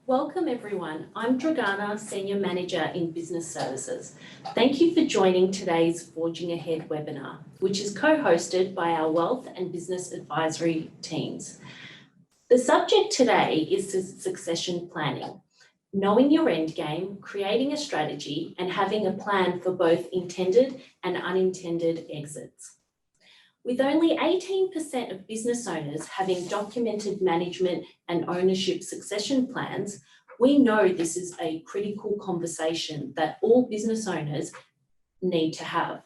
Welcome everyone. I'm Dragana, Senior Manager in Business Services. Thank you for joining today's Forging Ahead webinar, which is co-hosted by our Wealth and Business Advisory teams. The subject today is succession planning, knowing your end game, creating a strategy, and having a plan for both intended and unintended exits. With only 18% of business owners having documented management and ownership succession plans, we know this is a critical conversation that all business owners need to have.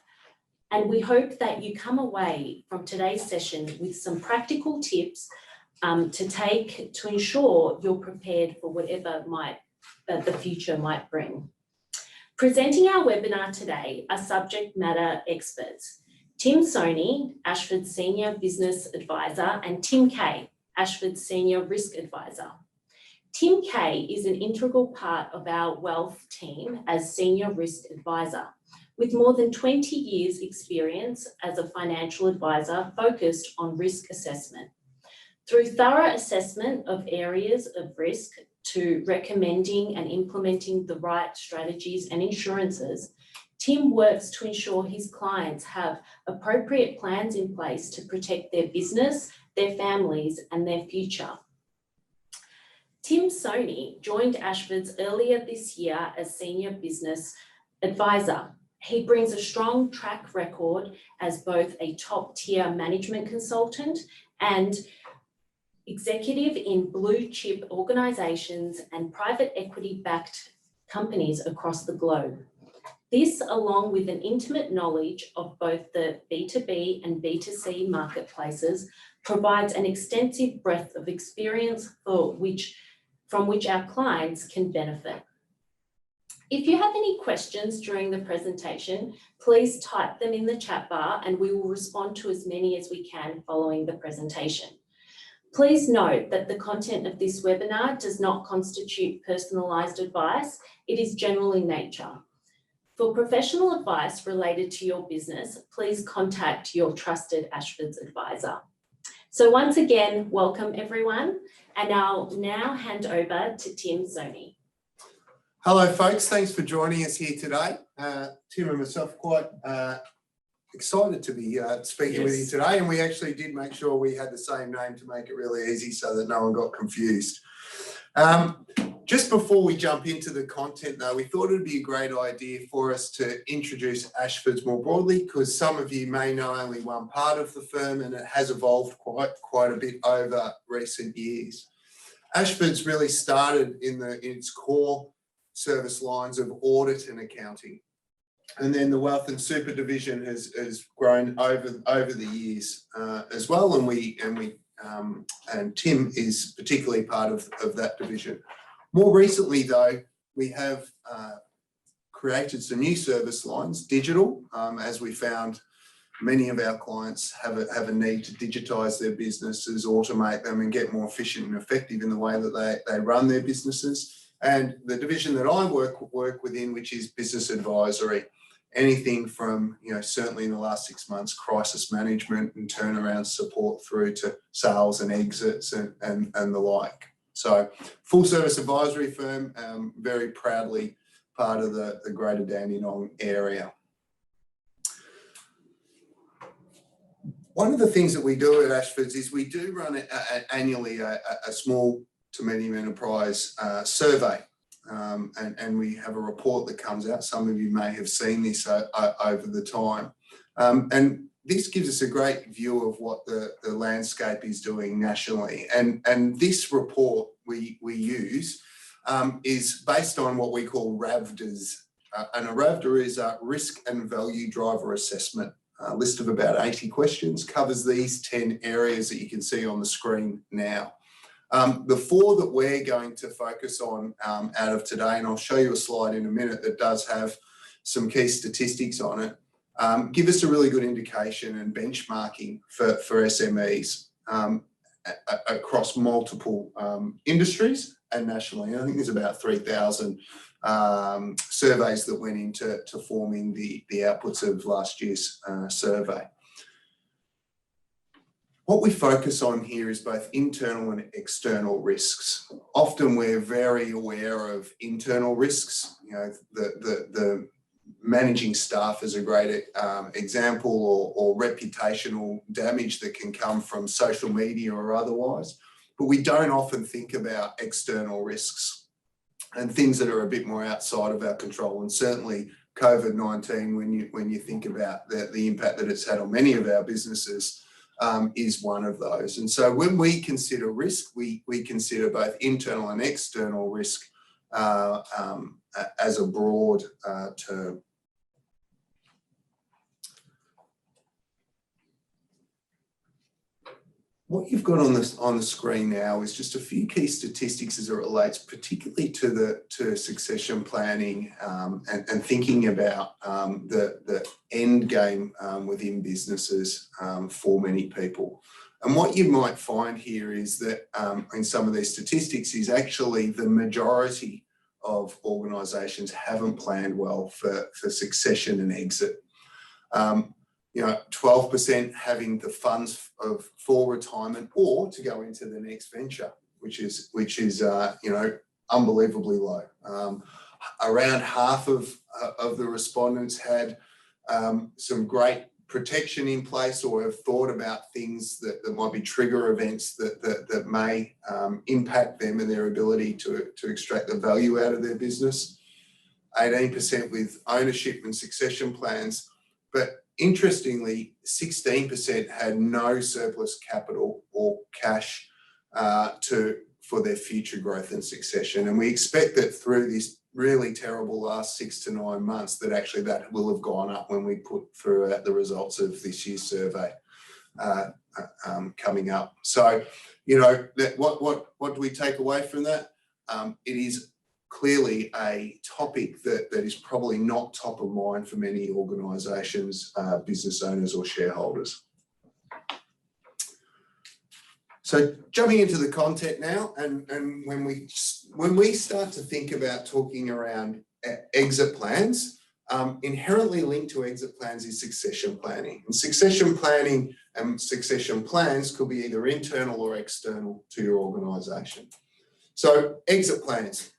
And we hope that you come away from today's session with some practical tips to take to ensure you're prepared for whatever the future might bring. Presenting our webinar today are subject matter experts. Tim Szonyi, Ashfords Senior Business Advisor, and Tim Kay, Ashfords Senior Risk Advisor. Tim Kay is an integral part of our wealth team as Senior Risk Advisor, with more than 20 years experience as a financial advisor focused on risk assessment. Through thorough assessment of areas of risk to recommending and implementing the right strategies and insurances, Tim works to ensure his clients have appropriate plans in place to protect their business, their families, and their future. Tim Szonyi joined Ashfords earlier this year as Senior Business Advisor. He brings a strong track record as both a top-tier management consultant and executive in blue-chip organisations and private equity-backed companies across the globe. This, along with an intimate knowledge of both the B2B and B2C marketplaces, provides an extensive breadth of experience from which our clients can benefit. If you have any questions during the presentation, please type them in the chat bar and we will respond to as many as we can following the presentation. Please note that the content of this webinar does not constitute personalised advice. It is general in nature. For professional advice related to your business, please contact your trusted Ashfords advisor. So once again, welcome everyone, and I'll now hand over to Tim Szonyi. Hello folks, thanks for joining us here today. Tim and myself quite excited to be speaking with you today, and we actually did make sure we had the same name to make it really easy so that no one got confused. Just before we jump into the content though, we thought it'd be a great idea for us to introduce Ashfords more broadly, because some of you may know only one part of the firm and it has evolved quite a bit over recent years. Ashfords really started in its core service lines of audit and accounting. And then the wealth and super division has grown over the years as well, and Tim is particularly part of that division. More recently, though, we have created some new service lines, digital, as we found many of our clients have a need to digitise their businesses, automate them, and get more efficient and effective in the way that they run their businesses. And the division that I work within, which is business advisory, anything from, certainly in the last 6 months, crisis management and turnaround support through to sales and exits and the like. So full service advisory firm, very proudly part of the Greater Dandenong area. One of the things that we do at Ashfords is we do run annually a small to medium enterprise survey. And we have a report that comes out. Some of you may have seen this over the time. And this gives us a great view of what the landscape is doing nationally. And this report we use is based on what we call RAVDAs. And a RAVDA is a risk and value driver assessment. A list of about 80 questions, covers these 10 areas that you can see on the screen now. The 4 that we're going to focus on out of today, and I'll show you a slide in a minute that does have some key statistics on it, give us a really good indication and benchmarking for SMEs across multiple industries and nationally. And I think there's about 3,000 surveys that went into forming the outputs of last year's survey. What we focus on here is both internal and external risks. Often we're very aware of internal risks. You know, the managing staff is a great example, or reputational damage that can come from social media or otherwise. But we don't often think about external risks and things that are a bit more outside of our control. And certainly COVID-19, when you think about the impact that it's had on many of our businesses, is one of those. And so when we consider risk, we consider both internal and external risk as a broad term. What you've got on the screen now is just a few key statistics as it relates particularly to succession planning and thinking about the end game within businesses for many people. And what you might find here is that in some of these statistics is actually the majority of organisations haven't planned well for succession and exit. 12% having the funds for retirement or to go into the next venture, which is unbelievably low. Around half of the respondents had some great protection in place or have thought about things that might be trigger events that may impact them and their ability to extract the value out of their business. 18% with ownership and succession plans, but interestingly, 16% had no surplus capital or cash for their future growth and succession. And we expect that through this really terrible last 6 to 9 months, that actually that will have gone up when we put through the results of this year's survey coming up. So, what do we take away from that? It is clearly a topic that is probably not top of mind for many organisations, business owners or shareholders. So jumping into the content now, and when we start to think about talking around exit plans, inherently linked to exit plans is succession planning. And succession planning and succession plans could be either internal or external to your organisation. So exit plans.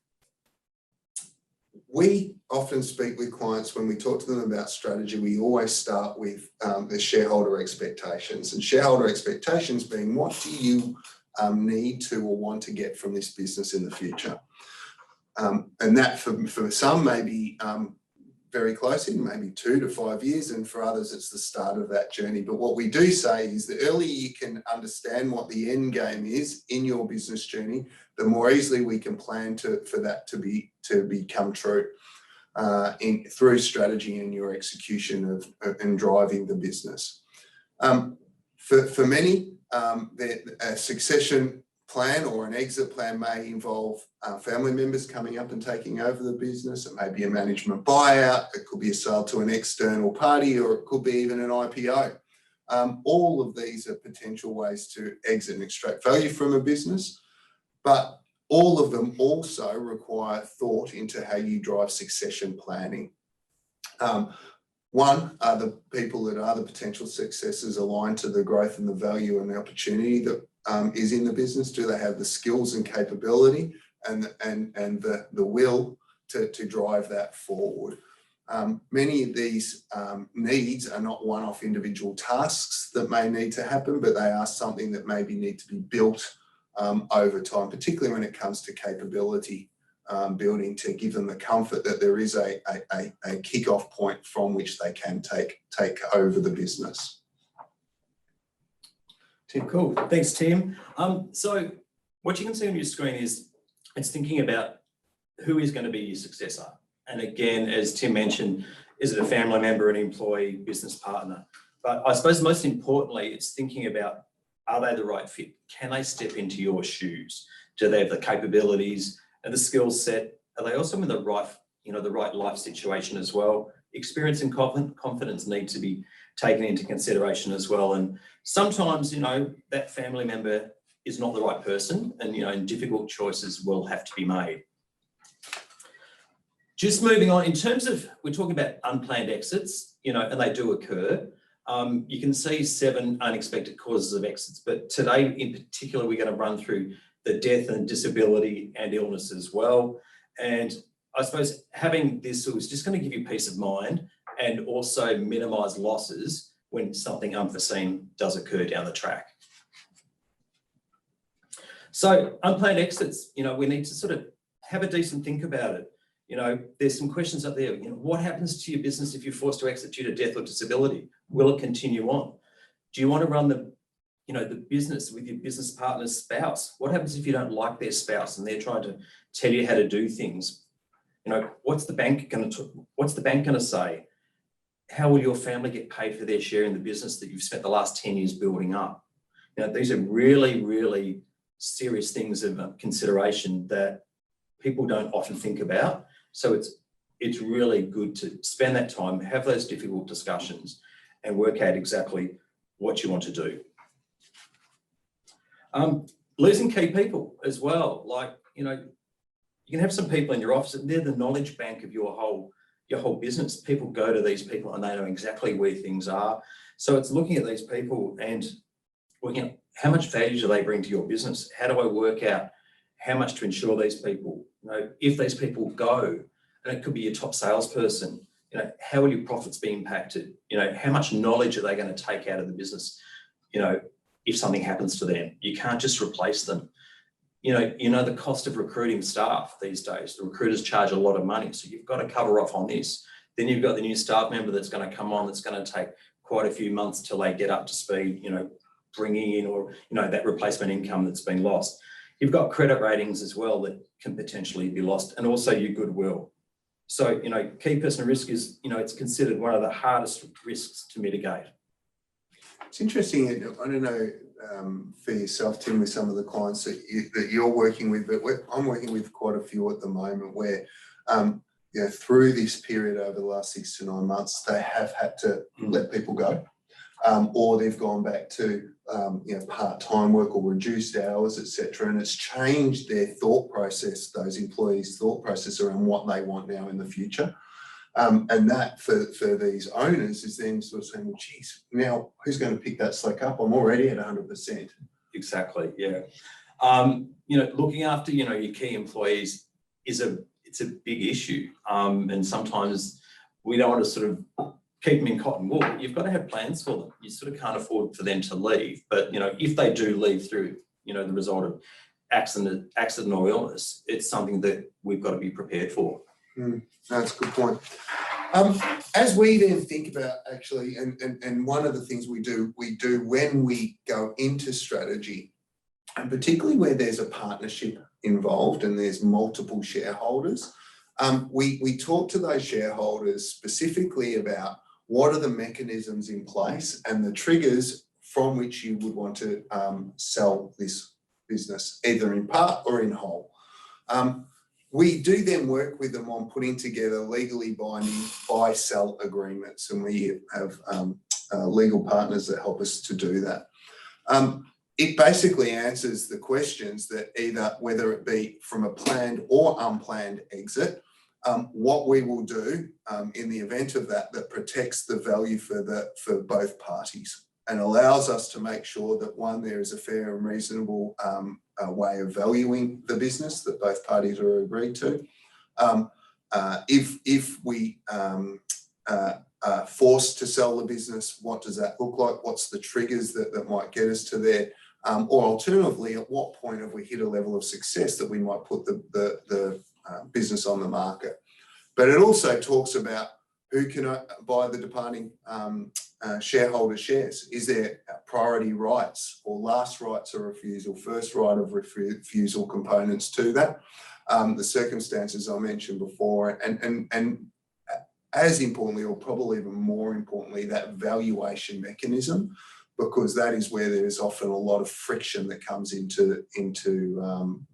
We often speak with clients when we talk to them about strategy. We always start with the shareholder expectations, and shareholder expectations being what do you need to or want to get from this business in the future, and that for some may be very close in, maybe 2 to 5 years, and for others it's the start of that journey. But what we do say is the earlier you can understand what the end game is in your business journey, the more easily we can plan for that to become true through strategy and your execution and driving the business. For many, a succession plan or an exit plan may involve family members coming up and taking over the business. It may be a management buyout. It could be a sale to an external party, or it could be even an IPO. All of these are potential ways to exit and extract value from a business, but all of them also require thought into how you drive succession planning. One, are the people that are the potential successors aligned to the growth and the value and the opportunity that is in the business? Do they have the skills and capability and the will to drive that forward? Many of these needs are not one-off individual tasks that may need to happen, but they are something that maybe need to be built over time, particularly when it comes to capability building, to give them the comfort that there is a kick-off point from which they can take over the business. Tim, cool. Thanks, Tim. So what you can see on your screen is it's thinking about who is going to be your successor. And again, as Tim mentioned, is it a family member, an employee, business partner? But I suppose most importantly, it's thinking about, are they the right fit? Can they step into your shoes? Do they have the capabilities and the skill set? Are they also in the right life situation as well? Experience and confidence need to be taken into consideration as well. And sometimes, that family member is not the right person, and difficult choices will have to be made. Just moving on, in terms of, we're talking about unplanned exits, and they do occur. You can see 7 unexpected causes of exits, but today in particular, we're going to run through the death and disability and illness as well. And I suppose having this was just going to give you peace of mind and also minimise losses when something unforeseen does occur down the track. So unplanned exits, we need to sort of have a decent think about it. There's some questions up there. What happens to your business if you're forced to exit due to death or disability? Will it continue on? Do you want to run the business with your business partner's spouse? What happens if you don't like their spouse and they're trying to tell you how to do things? What's the bank going to say? How will your family get paid for their share in the business that you've spent the last 10 years building up? These are really, really serious things of consideration that people don't often think about. So it's really good to spend that time, have those difficult discussions and work out exactly what you want to do. Losing key people as well. You can have some people in your office and they're the knowledge bank of your whole business. People go to these people and they know exactly where things are. So it's looking at these people and working out how much value do they bring to your business? How do I work out how much to insure these people? If these people go, and it could be your top salesperson, how will your profits be impacted? How much knowledge are they going to take out of the business? If something happens to them, you can't just replace them. The cost of recruiting staff these days, the recruiters charge a lot of money. So you've got to cover off on this. Then you've got the new staff member that's going to come on, that's going to take quite a few months till they get up to speed, bringing in or, that replacement income that's been lost. You've got credit ratings as well that can potentially be lost, and also your goodwill. So, key personal risk is, it's considered one of the hardest risks to mitigate. It's interesting, I don't know for yourself, Tim, with some of the clients that you're working with, but I'm working with quite a few at the moment where, through this period over the last 6 to 9 months, they have had to let people go, or they've gone back to part-time work or reduced hours, etc. And it's changed their thought process, those employees' thought process around what they want now in the future. And that for these owners is then sort of saying, well, geez, now who's going to pick that slack up? I'm already at 100%. Exactly, yeah. Looking after, your key employees it's a big issue. And sometimes we don't want to sort of keep them in cotton wool. You've got to have plans for them. You sort of can't afford for them to leave. But, if they do leave through, the result of accident or illness, it's something that we've got to be prepared for. That's a good point. As we then think about actually, and one of the things we do when we go into strategy, and particularly where there's a partnership involved and there's multiple shareholders, we talk to those shareholders specifically about what are the mechanisms in place and the triggers from which you would want to sell this business, either in part or in whole. We do then work with them on putting together legally binding buy-sell agreements, and we have legal partners that help us to do that. It basically answers the questions that whether it be from a planned or unplanned exit, what we will do in the event of that protects the value for both parties and allows us to make sure that, one, there is a fair and reasonable way of valuing the business that both parties are agreed to. If we are forced to sell the business, what does that look like? What's the triggers that might get us to there? Or alternatively, at what point have we hit a level of success that we might put the business on the market? But it also talks about who can buy the departing shareholder shares. Is there priority rights or last rights of refusal, first right of refusal components to that? The circumstances I mentioned before, and as importantly, or probably even more importantly, that valuation mechanism, because that is where there is often a lot of friction that comes into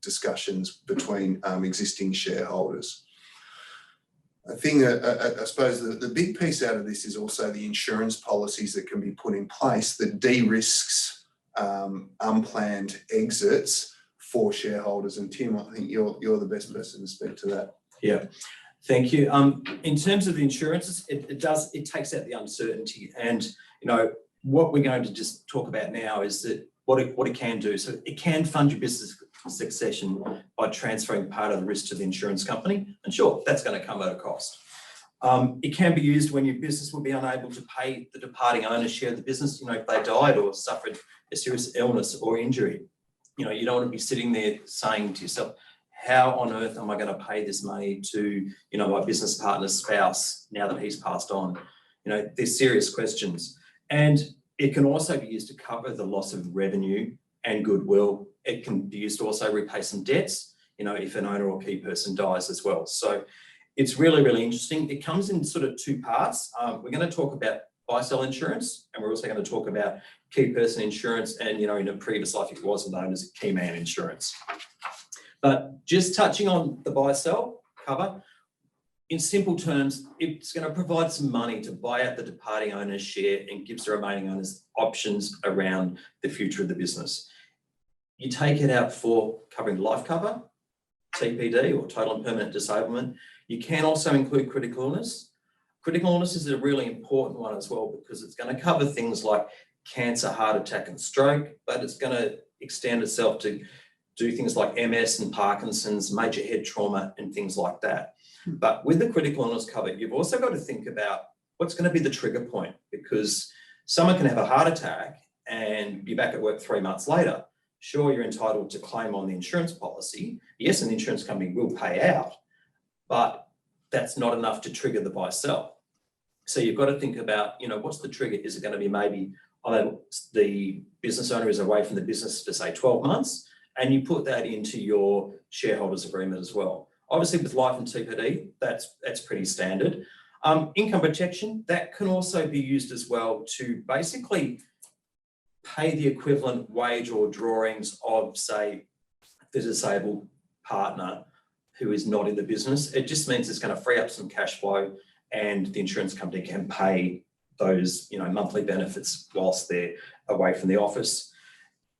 discussions between existing shareholders. I think I suppose the big piece out of this is also the insurance policies that can be put in place that de-risks unplanned exits for shareholders. And Tim, I think you're the best person to speak to that. Yeah. Thank you. In terms of the insurances, it takes out the uncertainty, and what we're going to just talk about now is that what it can do. So it can fund your business succession by transferring part of the risk to the insurance company, and sure, that's going to come at a cost. It can be used when your business will be unable to pay the departing owner's share of the business. If they died or suffered a serious illness or injury, you don't want to be sitting there saying to yourself, how on earth am I going to pay this money to, my business partner's spouse now that he's passed on? There's serious questions. And it can also be used to cover the loss of revenue and goodwill. It can be used to also repay some debts, if an owner or key person dies as well. So it's really, really interesting. It comes in sort of two parts. We're going to talk about buy-sell insurance, and we're also going to talk about key person insurance, and, in a previous life, it was known as key man insurance. But just touching on the buy-sell cover, in simple terms, it's going to provide some money to buy out the departing owner's share and gives the remaining owners options around the future of the business. You take it out for covering life cover, TPD, or total and permanent disablement. You can also include critical illness. Critical illness is a really important one as well, because it's going to cover things like cancer, heart attack and stroke, but it's going to extend itself to do things like MS and Parkinson's, major head trauma and things like that. But with the critical illness cover, you've also got to think about what's going to be the trigger point, because someone can have a heart attack and be back at work 3 months later. Sure, you're entitled to claim on the insurance policy. Yes, an insurance company will pay out, but that's not enough to trigger the buy-sell. So you've got to think about, what's the trigger? Is it going to be maybe the business owner is away from the business for, say, 12 months, and you put that into your shareholders agreement as well. Obviously, with life and TPD, that's pretty standard. Income protection, that can also be used as well to basically pay the equivalent wage or drawings of, say, the disabled partner who is not in the business. It just means it's going to free up some cash flow, and the insurance company can pay those, monthly benefits whilst they're away from the office.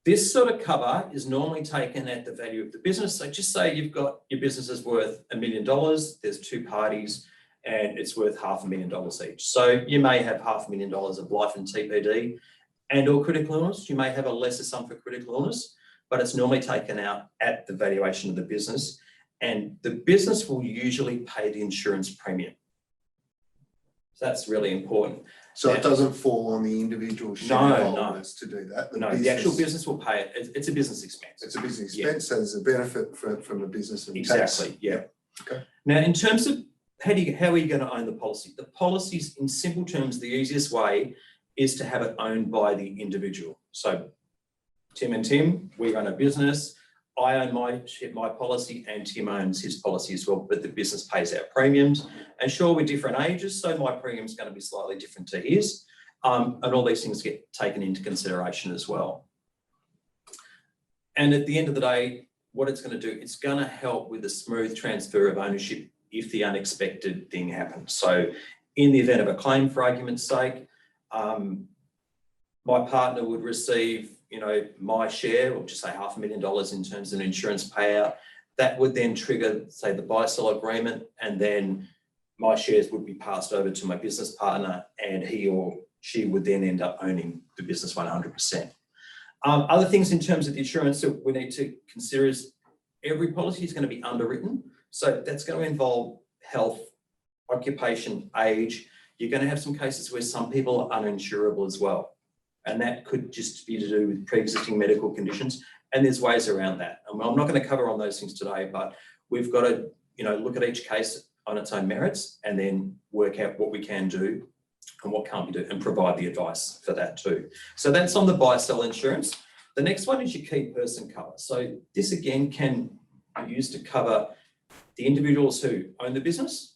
This sort of cover is normally taken at the value of the business. So just say you've got your business is worth $1 million, there's two parties, and it's worth $500,000 each. So you may have $500,000 of life and TPD and or critical illness. You may have a lesser sum for critical illness, but it's normally taken out at the valuation of the business, and the business will usually pay the insurance premium. So that's really important. So it doesn't fall on the individual shareholders to do that. The actual business will pay it. It's a business expense. It's a business expense, so there's a benefit from the business and exactly, tax. yeah. Okay. Now, in terms of how are you going to own the policy? The policies, in simple terms, the easiest way is to have it owned by the individual. So Tim and Tim, we run a business. I own my policy, and Tim owns his policy as well, but the business pays our premiums. And sure, we're different ages, so my premium is going to be slightly different to his. And all these things get taken into consideration as well. And at the end of the day, what it's going to do, it's going to help with a smooth transfer of ownership if the unexpected thing happens. So in the event of a claim, for argument's sake, my partner would receive my share, or just say $500,000 in terms of an insurance payout. That would then trigger, say, the buy-sell agreement, and then my shares would be passed over to my business partner, and he or she would then end up owning the business 100%. Other things in terms of the insurance that we need to consider is every policy is going to be underwritten. So that's going to involve health, occupation, age. You're going to have some cases where some people are uninsurable as well. And that could just be to do with pre-existing medical conditions. And there's ways around that. And I'm not going to cover on those things today, but we've got to, look at each case on its own merits and then work out what we can do and what can't we do, and provide the advice for that too. So that's on the buy-sell insurance. The next one is your key person cover. So this again can be used to cover the individuals who own the business.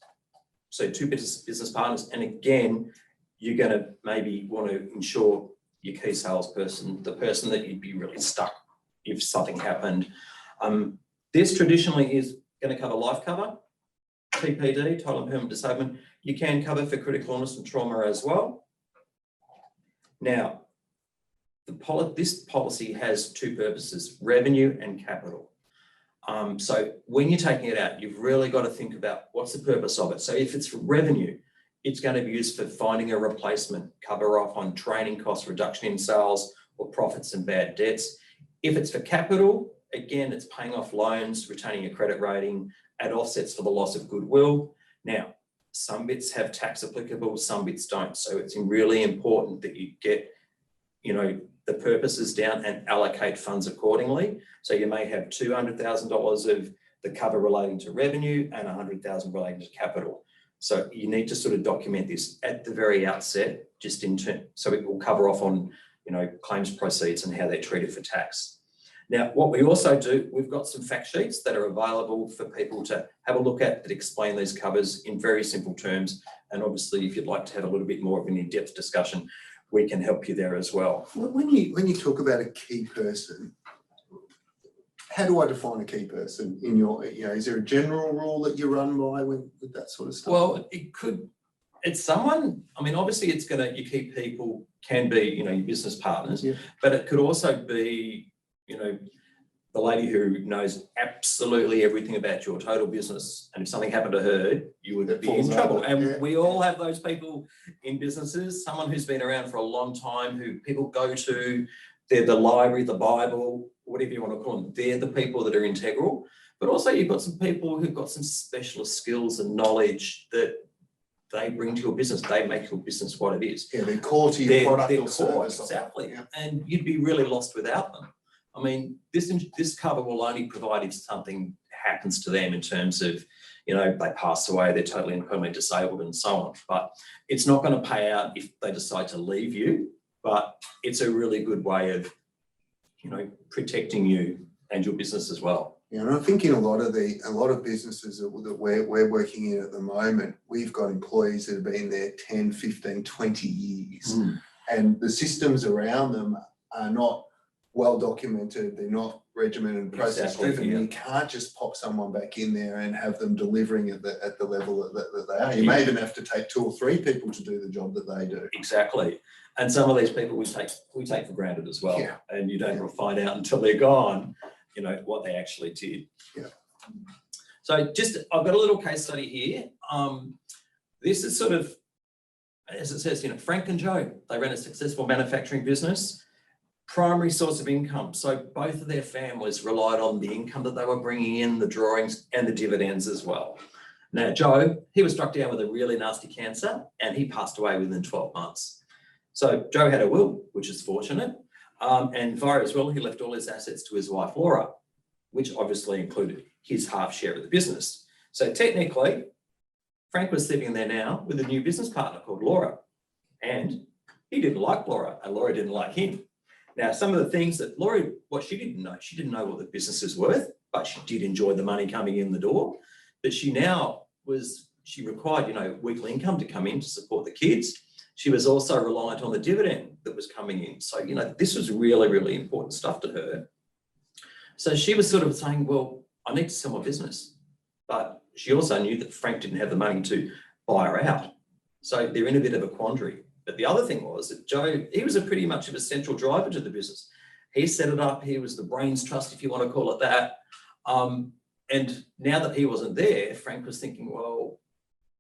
So two business partners. And again, you're going to maybe want to insure your key salesperson, the person that you'd be really stuck if something happened. This traditionally is going to cover life cover, TPD, total and permanent disablement. You can cover for critical illness and trauma as well. Now, this policy has two purposes: revenue and capital. So when you're taking it out, you've really got to think about what's the purpose of it. So if it's for revenue, it's going to be used for finding a replacement, cover off on training costs, reduction in sales or profits and bad debts. If it's for capital, again, it's paying off loans, retaining a credit rating, and offsets for the loss of goodwill. Now, some bits have tax applicable, some bits don't. So it's really important that you get, the purposes down and allocate funds accordingly. So you may have $200,000 of the cover relating to revenue and $100,000 relating to capital. So you need to sort of document this at the very outset, just so it will cover off on, claims proceeds and how they're treated for tax. Now, what we also do, we've got some fact sheets that are available for people to have a look at that explain these covers in very simple terms. And obviously, if you'd like to have a little bit more of an in-depth discussion, we can help you there as well. When you talk about a key person, how do I define a key person in your, is there a general rule that you run by with that sort of stuff? Well, it's someone, obviously your key people can be, your business partners, yeah. But it could also be, the lady who knows absolutely everything about your total business. And if something happened to her, you would be in trouble. And we all have those people in businesses, someone who's been around for a long time, who people go to, they're the library, the Bible, whatever you want to call them. They're the people that are integral. But also you've got some people who've got some specialist skills and knowledge that they bring to your business. They make your business what it is. Yeah, they're core to your product or service. Exactly. Yeah. And you'd be really lost without them. This cover will only provide if something happens to them in terms of, they pass away, they're totally and permanently disabled and so on. But it's not going to pay out if they decide to leave you, but it's a really good way of, protecting you and your business as well. Yeah, and I think in a lot of businesses that we're working in at the moment, we've got employees that have been there 10, 15, 20 years. And the systems around them are not well documented, they're not regimented and process driven. Exactly, yeah. You can't just pop someone back in there and have them delivering at the level that they are. You may even have to take 2 or 3 people to do the job that they do. Exactly. And some of these people we take for granted as well. Yeah. And you don't find out until they're gone, what they actually did. Yeah. So I've got a little case study here. This is sort of, as it says, Frank and Joe, they ran a successful manufacturing business. Primary source of income. So both of their families relied on the income that they were bringing in, the drawings and the dividends as well. Now, Joe, he was struck down with a really nasty cancer and he passed away within 12 months. So Joe had a will, which is fortunate. And via his will, he left all his assets to his wife, Laura, which obviously included his half share of the business. So technically, Frank was sitting there now with a new business partner called Laura. And he didn't like Laura and Laura didn't like him. Now, some of the things that Laura, she didn't know what the business is worth, but she did enjoy the money coming in the door. But she required, weekly income to come in to support the kids. She was also reliant on the dividend that was coming in. So, this was really, really important stuff to her. So she was sort of saying, well, I need to sell my business. But she also knew that Frank didn't have the money to buy her out. So they're in a bit of a quandary. But the other thing was that Joe, he was pretty much of a central driver to the business. He set it up. He was the brains trust, if you want to call it that. And now that he wasn't there, Frank was thinking, well,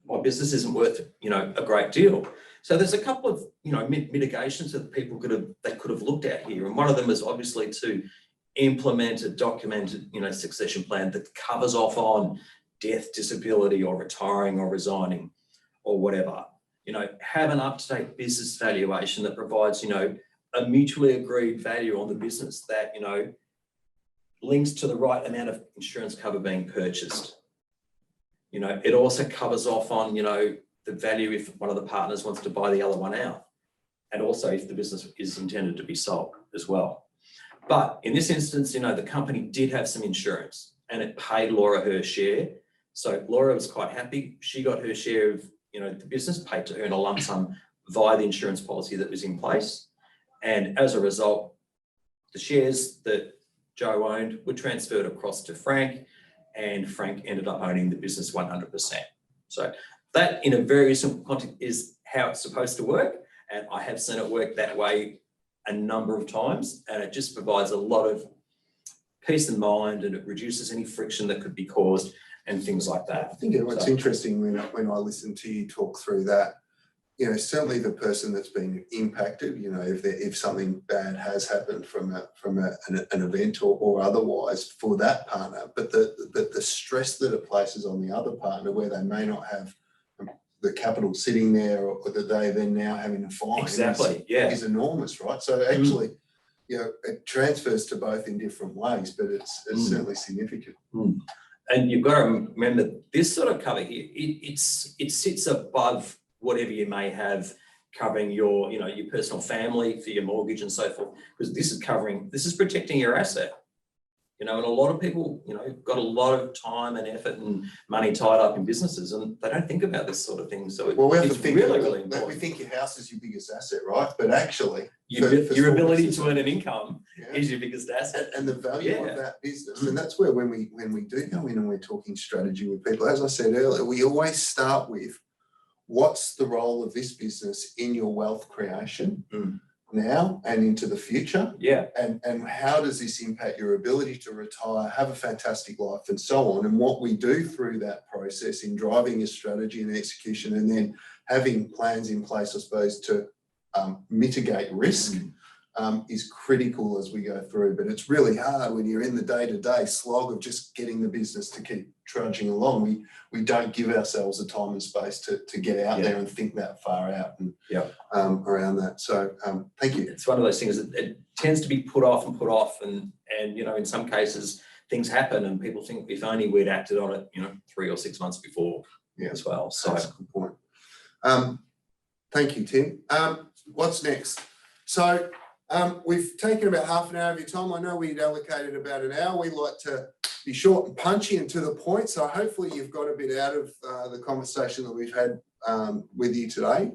my business isn't worth, a great deal. So there's a couple of, mitigations that people could have looked at here. And one of them is obviously to implement a documented, succession plan that covers off on death, disability, or retiring or resigning or whatever. Have an up-to-date business valuation that provides, a mutually agreed value on the business that, links to the right amount of insurance cover being purchased. It also covers off on, the value if one of the partners wants to buy the other one out. And also if the business is intended to be sold as well. But in this instance, the company did have some insurance and it paid Laura her share. So Laura was quite happy. She got her share of, the business paid to her in a lump sum via the insurance policy that was in place. And as a result, the shares that Joe owned were transferred across to Frank and Frank ended up owning the business 100%. So that in a very simple context is how it's supposed to work. And I have seen it work that way a number of times. And it just provides a lot of peace of mind, and it reduces any friction that could be caused and things like I that. think what's interesting when I listen to you talk through that, certainly the person that's been impacted, if something bad has happened from an event or otherwise for that partner, but the stress that it places on the other partner, where they may not have the capital sitting there, or that they then now having to find is enormous, right? So actually, it transfers to both in different ways, but it's certainly significant. And you've got to remember, this sort of cover here, it sits above whatever you may have covering your personal family for your mortgage and so forth, because this is protecting your asset. And a lot of people, got a lot of time and effort and money tied up in businesses, and they don't think about this sort of thing. So we have it's to think really important. We think your house is your biggest asset, right? But actually, your ability to earn an income is your biggest asset, and the value of that business. And that's where when we do go in and we're talking strategy with people, as I said earlier, we always start with what's the role of this business in your wealth creation now and into the future? And how does this impact your ability to retire, have a fantastic life, and so on? And what we do through that process in driving your strategy and execution, and then having plans in place, I suppose, to mitigate risk is critical as we go through. But it's really hard when you're in the day-to-day slog of just getting the business to keep trudging along. We don't give ourselves the time and space to get out there and think that far out and around that. So thank you. It's one of those things that it tends to be put off, and in some cases things happen and people think if only we'd acted on it 3 or 6 months before as well. So that's a good point. Thank you, Tim. What's next? So we've taken about half an hour of your time. I know we'd allocated about an hour. We like to be short and punchy and to the point. So hopefully you've got a bit out of the conversation that we've had with you today.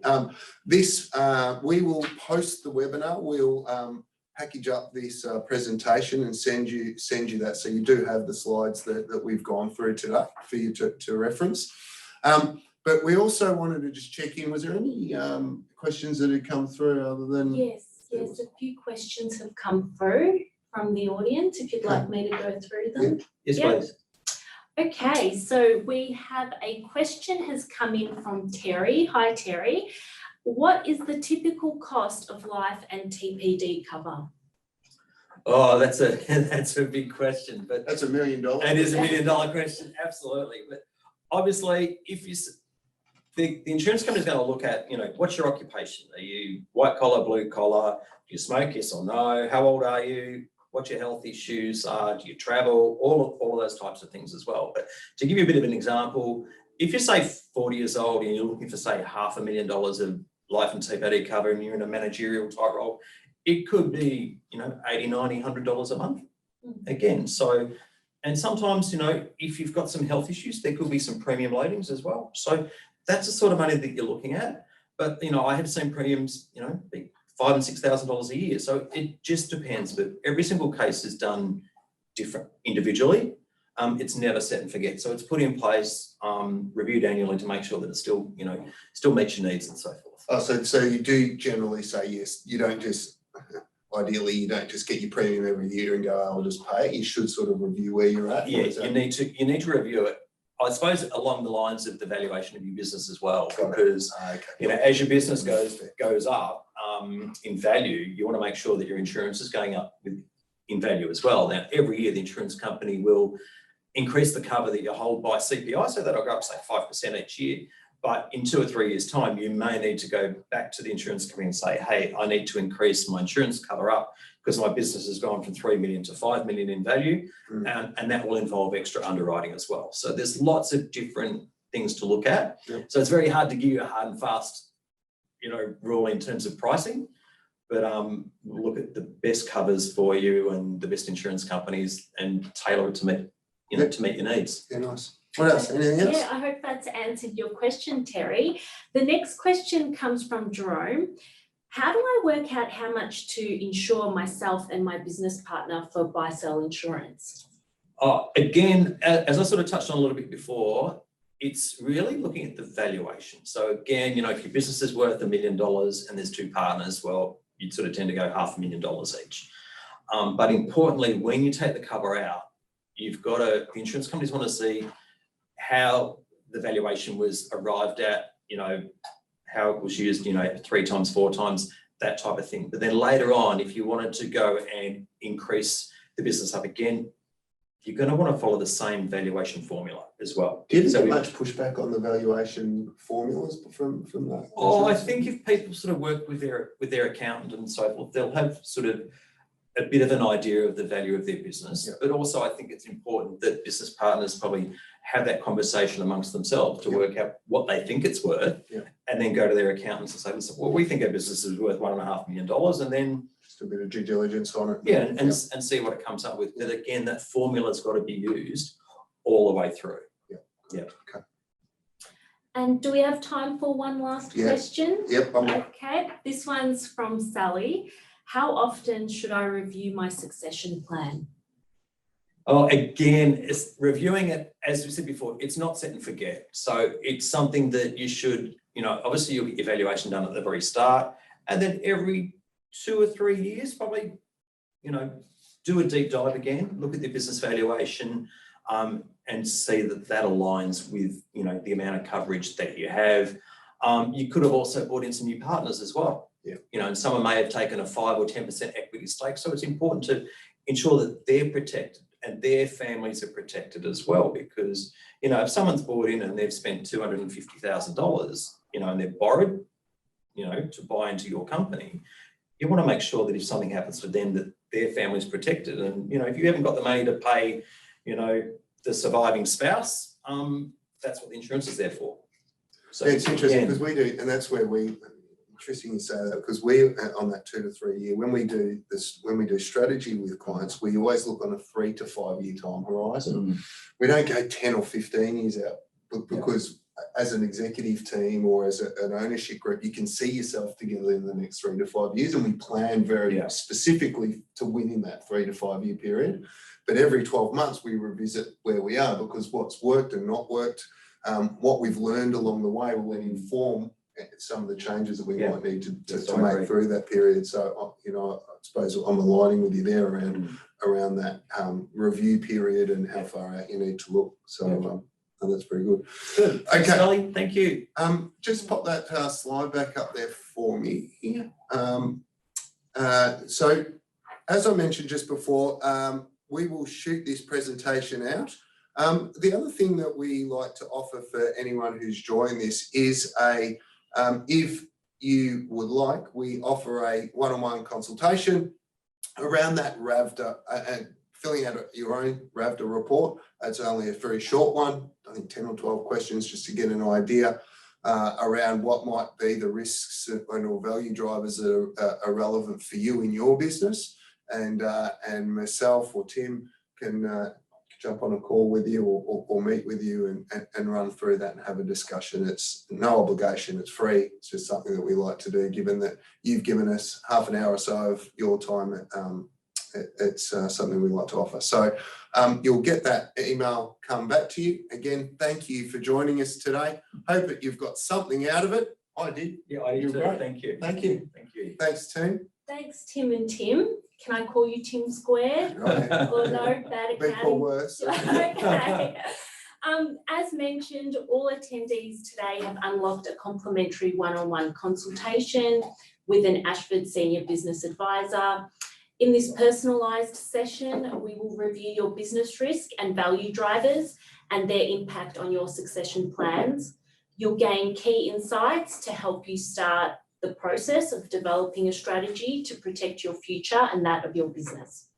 We will post the webinar. We'll package up this presentation and send you that, so you do have the slides that we've gone through today for you to reference. But we also wanted to just check in. Was there any questions that had come through other than? Yes, a few questions have come through from the audience, if you'd like me to go through them. Yes, please. Okay, so we have a question has come in from Terry. Hi, Terry. What is the typical cost of life and TPD cover? Oh, that's a big question, but that's $1 million. It is $1 million question, absolutely. But obviously, if the insurance company is going to look at, what's your occupation? Are you white collar, blue collar? Do you smoke? Yes or no? How old are you? What your health issues are? Do you travel? All of those types of things as well. But to give you a bit of an example, if you're say 40 years old and you're looking for say $500,000 of life and TPD cover, and you're in a managerial type role, it could be $80, $90, $100 a month. Again, so. And sometimes, if you've got some health issues, there could be some premium loadings as well. So that's the sort of money that you're looking at. But, I have seen premiums, be $5,000 and $6,000 a year. So it just depends. But every single case is done different individually. It's never set and forget. So it's put in place, reviewed annually to make sure that it still meets your needs and so forth. Oh, so you do generally say yes. You don't just... Ideally, you don't just get your premium every year and go, I'll just pay it. You should sort of review where you're at. Yeah, you need to review it. I suppose along the lines of the valuation of your business as well, because as your business goes up in value, you want to make sure that your insurance is going up in value as well. Now, every year the insurance company will increase the cover that you hold by CPI, so that'll go up say 5% each year. But in 2 or 3 years' time, you may need to go back to the insurance company and say, hey, I need to increase my insurance cover up because my business has gone from 3 million to 5 million in value. And that will involve extra underwriting as well. So there's lots of different things to look at. Yep. So it's very hard to give you a hard and fast, rule in terms of pricing. But we'll look at the best covers for you and the best insurance companies and tailor it to meet your needs. Yeah, nice. What else? Anything else? Yeah, I hope that's answered your question, Terry. The next question comes from Jerome. How do I work out how much to insure myself and my business partner for buy-sell insurance? Again, as I sort of touched on a little bit before, it's really looking at the valuation. So again, if your business is worth $1 million and there's 2 partners, well, you'd sort of tend to go $500,000 each. But importantly, when you take the cover out, the insurance companies want to see how the valuation was arrived at, how it was used, 3 times, 4 times, that type of thing. But then later on, if you wanted to go and increase the business up again, you're going to want to follow the same valuation formula as well. Do you So get much pushback on the valuation formulas from that? Oh, I think if people sort of work with their accountant and so forth, they'll have sort of a bit of an idea of the value of their business. Yeah. But also I think it's important that business partners probably have that conversation amongst themselves to work out what they think it's worth, and then go to their accountants and say, listen, well, we think our business is worth $1.5 million, and then just a bit of due diligence on it. and see what it comes up with. But again, that formula's got to be used all the way through. Okay. And do we have time for one last question? Yep. Okay, this one's from Sally. How often should I review my succession plan? Oh, again, it's reviewing it, as we said before, it's not set and forget. So it's something that you should, obviously you'll get your evaluation done at the very start, and then every 2 or 3 years, probably, do a deep dive again, look at the business valuation, and see that that aligns with, the amount of coverage that you have. You could have also brought in some new partners as well. And someone may have taken a 5 or 10% equity stake. So it's important to ensure that they're protected and their families are protected as well, because, if someone's bought in and they've spent $250,000, and they've borrowed, to buy into your company, you want to make sure that if something happens to them, that their family's protected. And, if you haven't got the money to pay, the surviving spouse, that's what the insurance is there for. So it's interesting because we do, and that's where interesting you say that, because we, on that 2 to 3 year, when we do strategy with clients, we always look on a 3 to 5 year time horizon. We don't go 10 or 15 years out, because as an executive team or as an ownership group, you can see yourself together in the next 3 to 5 years, and we plan very specifically to win in that 3 to 5 year period. But every 12 months we revisit where we are, because what's worked and not worked, what we've learned along the way will then inform some of the changes that we might need to make through that period. So, I suppose I'm aligning with you there around that review period and how far out you need to look. So that's very good. Good. Okay, Sally, thank you. Just pop that slide back up there for me here. So as I mentioned just before, we will shoot this presentation out. The other thing that we like to offer for anyone who's joined this is if you would like, we offer a one-on-one consultation around that RAVDA and filling out your own RAVDA report. It's only a very short one, I think 10 or 12 questions, just to get an idea around what might be the risks or value drivers that are relevant for you in your business. And myself or Tim can jump on a call with you or meet with you and run through that and have a discussion. It's no obligation, it's free. It's just something that we like to do, given that you've given us half an hour or so of your time. It's something we like to offer. So you'll get that email come back to you. Again, thank you for joining us today. Hope that you've got something out of it. I did. Yeah, I did too. Great. Thank you. Thank you. Thank you. Thanks, team. Thanks, Tim and Tim. Can I call you Tim Square? Or no, bad Big accounting? or worse. Okay. As mentioned, all attendees today have unlocked a complimentary one-on-one consultation with an Ashford Senior Business Advisor. In this personalised session, we will review your business risk and value drivers and their impact on your succession plans. You'll gain key insights to help you start the process of developing a strategy to protect your future and that of your business.